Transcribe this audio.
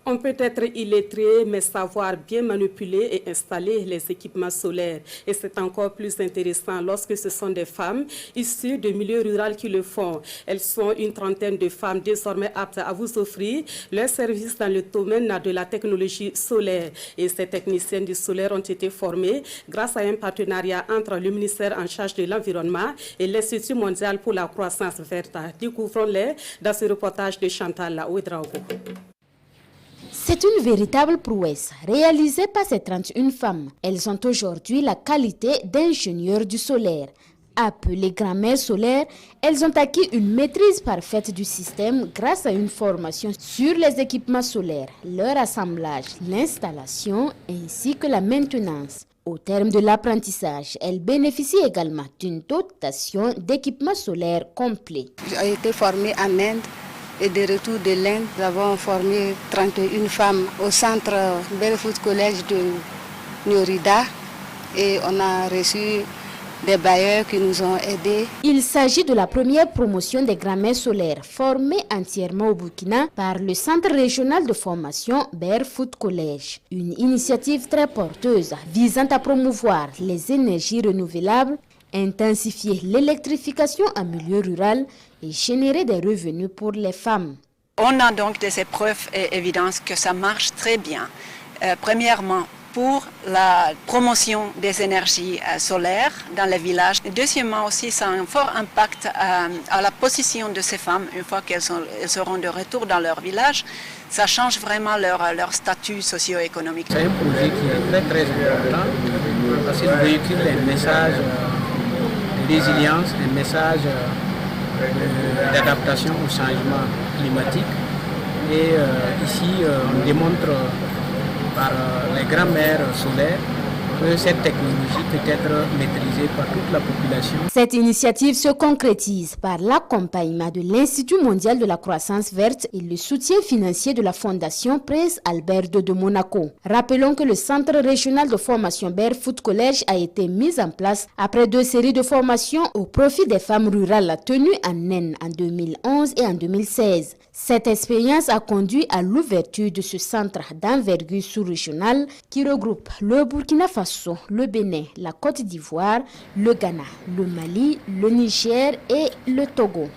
On peut être illettré, mais savoir bien manipuler et installer les équipements solaires. Et c'est encore plus intéressant lorsque ce sont des femmes issues de milieux ruraux qui le font. Elles sont une trentaine de femmes désormais aptes à vous offrir leur service dans le domaine de la technologie solaire. Et ces techniciennes du solaire ont été formées grâce à un partenariat entre le ministère en charge de l'Environnement et l'Institut mondial pour la croissance verte. Découvrons-les dans ce reportage de Chantal Ouedraogo. C'est une véritable prouesse réalisée par ces 31 femmes. Elles ont aujourd'hui la qualité d'ingénieurs du solaire. Appelées grand-mères solaires, elles ont acquis une maîtrise parfaite du système grâce à une formation sur les équipements solaires, leur assemblage, l'installation ainsi que la maintenance. Au terme de l'apprentissage, elles bénéficient également d'une dotation d'équipements solaires complets. J'ai été formée en Inde. Et de retour de l'Inde, nous avons formé 31 femmes au centre Barefoot College de Nyorida et on a reçu des bailleurs qui nous ont aidés. Il s'agit de la première promotion des grand-mères solaires formées entièrement au Burkina par le Centre régional de formation Barefoot College. Une initiative très porteuse visant à promouvoir les énergies renouvelables, intensifier l'électrification en milieu rural et générer des revenus pour les femmes. On a donc des épreuves et évidences que ça marche très bien. Premièrement, pour la promotion des énergies solaires dans les villages. Et deuxièmement aussi, ça a un fort impact à la position de ces femmes une fois qu'elles seront de retour dans leur village. Ça change vraiment leur statut socio-économique. C'est un projet qui est très important parce qu'il véhicule les messages de résilience, des messages d'adaptation au changement climatique. Et ici, on démontre par les grands-mères solaires que cette technologie peut être maîtrisée par toute la population. Cette initiative se concrétise par l'accompagnement de l'Institut mondial de la croissance verte et le soutien financier de la Fondation Prince Albert II de Monaco. Rappelons que le Centre régional de formation Barefoot College a été mis en place après 2 séries de formations au profit des femmes rurales tenues en Inde en 2011 et en 2016. Cette expérience a conduit à l'ouverture de ce centre d'envergure sous-régionale qui regroupe le Burkina Faso, le Bénin, la Côte d'Ivoire, le Ghana, le Mali, le Niger et le Togo.